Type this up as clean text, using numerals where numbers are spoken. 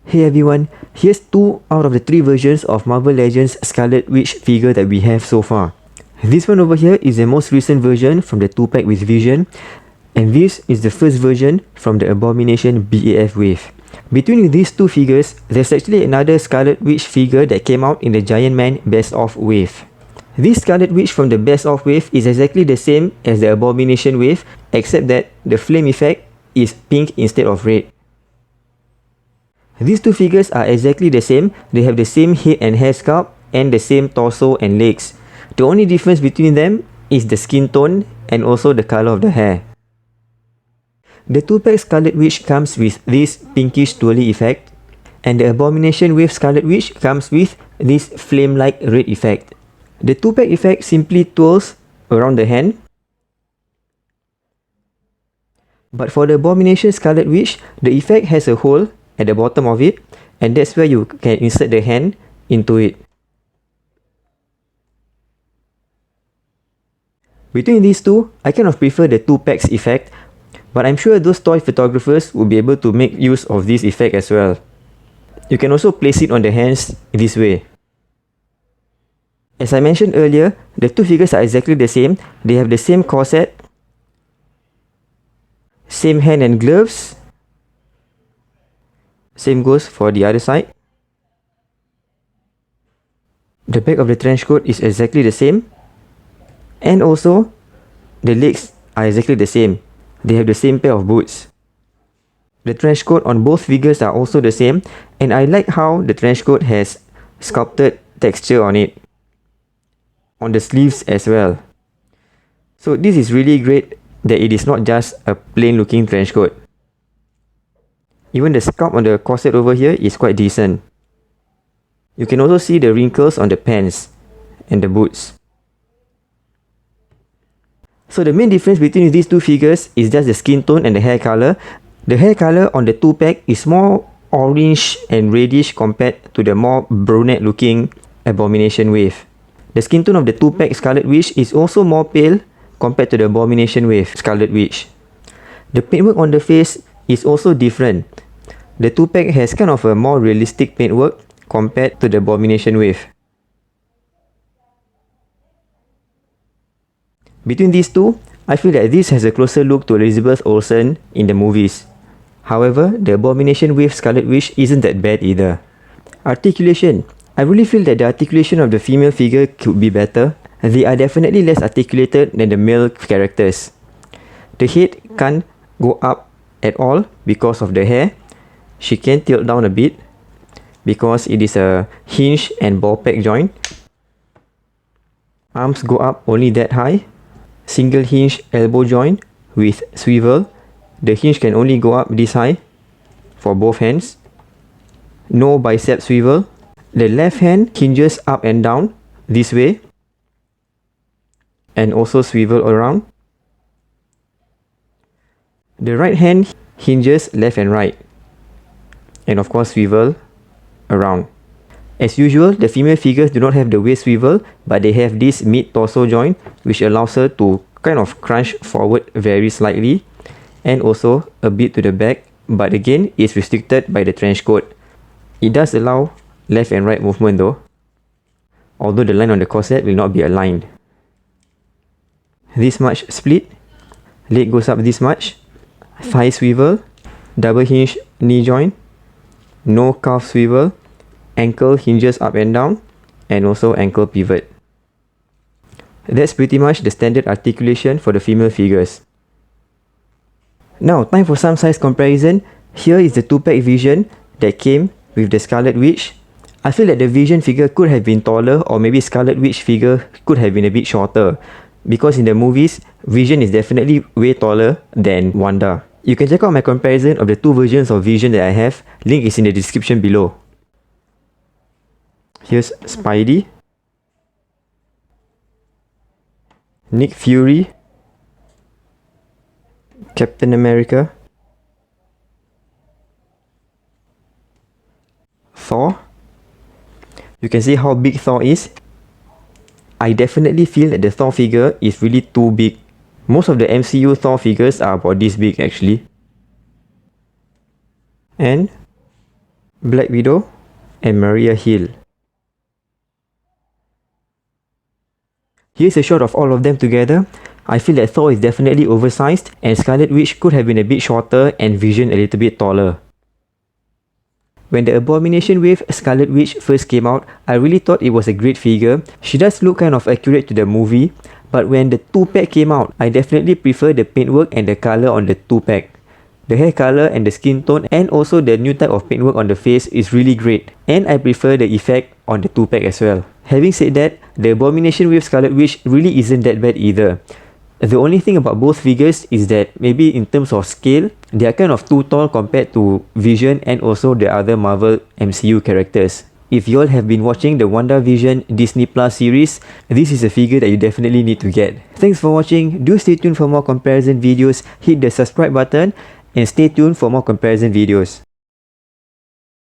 Hey everyone, here's 2 out of the 3 versions of Marvel Legends Scarlet Witch figure that we have so far. This one over here is the most recent version from the 2-pack with Vision, and this is the first version from the Abomination BAF Wave. Between these 2 figures, there's actually another Scarlet Witch figure that came out in the Giant Man Best Of Wave. This Scarlet Witch from the Best Of Wave is exactly the same as the Abomination Wave, except that the flame effect is pink instead of red. These 2 figures are exactly the same. They have the same head and hair sculpt and the same torso and legs. The only difference between them is the skin tone and also the color of the hair. The 2-pack Scarlet Witch comes with this pinkish twirly effect, and the Abomination Wave Scarlet Witch comes with this flame-like red effect. The 2-pack effect simply twirls around the hand, but for the Abomination Scarlet Witch, the effect has a hole at the bottom of it, and that's where you can insert the hand into it. Between these 2, I kind of prefer the 2-packs effect, but I'm sure those toy photographers will be able to make use of this effect as well. You can also place it on the hands this way. As I mentioned earlier, the 2 figures are exactly the same. They have the same corset, same hand and gloves. Same goes for the other side. The back of the trench coat is exactly the same. And also, the legs are exactly the same. They have the same pair of boots. The trench coat on both figures are also the same. And I like how the trench coat has sculpted texture on it. On the sleeves as well. So this is really great that it is not just a plain looking trench coat. Even the sculpt on the corset over here is quite decent. You can also see the wrinkles on the pants and the boots. So the main difference between these 2 figures is just the skin tone and the hair color. The hair color on the 2-pack is more orange and reddish compared to the more brunette looking Abomination Wave. The skin tone of the 2-pack Scarlet Witch is also more pale compared to the Abomination Wave Scarlet Witch. The paintwork on the face is also different. The 2-pack has kind of a more realistic paintwork compared to the Abomination Wave. Between these 2, I feel that this has a closer look to Elizabeth Olsen in the movies. However, the Abomination Wave Scarlet Witch isn't that bad either. Articulation. I really feel that the articulation of the female figure could be better. They are definitely less articulated than the male characters. The head can't go up at all because of the hair. She can tilt down a bit because it is a hinge and ball peg joint. Arms go up only that high. Single hinge elbow joint with swivel. The hinge can only go up this high for both hands. No bicep swivel. The left hand hinges up and down this way and also swivel around. The right hand hinges left and right, and of course swivel around. As usual, the female figures do not have the waist swivel, but they have this mid-torso joint which allows her to kind of crunch forward very slightly and also a bit to the back, but again is restricted by the trench coat. It does allow left and right movement though, although the line on the corset will not be aligned. This much split, leg goes up this much, thigh swivel, double hinge knee joint, no calf swivel, ankle hinges up and down, and also ankle pivot. That's pretty much the standard articulation for the female figures. Now, time for some size comparison. Here is the 2-pack Vision that came with the Scarlet Witch. I feel that the Vision figure could have been taller, or maybe Scarlet Witch figure could have been a bit shorter. Because in the movies, Vision is definitely way taller than Wanda. You can check out my comparison of the 2 versions of Vision that I have. Link is in the description below. Here's Spidey, Nick Fury, Captain America, Thor. You can see how big Thor is. I definitely feel that the Thor figure is really too big. Most of the MCU Thor figures are about this big actually. And Black Widow, and Maria Hill. Here's a shot of all of them together. I feel that Thor is definitely oversized and Scarlet Witch could have been a bit shorter and Vision a little bit taller. When the Abomination Wave Scarlet Witch first came out, I really thought it was a great figure. She does look kind of accurate to the movie, but when the 2-pack came out, I definitely prefer the paintwork and the colour on the 2-pack. The hair colour and the skin tone and also the new type of paintwork on the face is really great, and I prefer the effect on the 2-pack as well. Having said that, the Abomination Wave Scarlet Witch really isn't that bad either. The only thing about both figures is that maybe in terms of scale, they are kind of too tall compared to Vision and also the other Marvel MCU characters. If you all have been watching the WandaVision Disney Plus series, this is a figure that you definitely need to get. Thanks for watching. Do stay tuned for more comparison videos, hit the subscribe button and stay tuned for more comparison videos.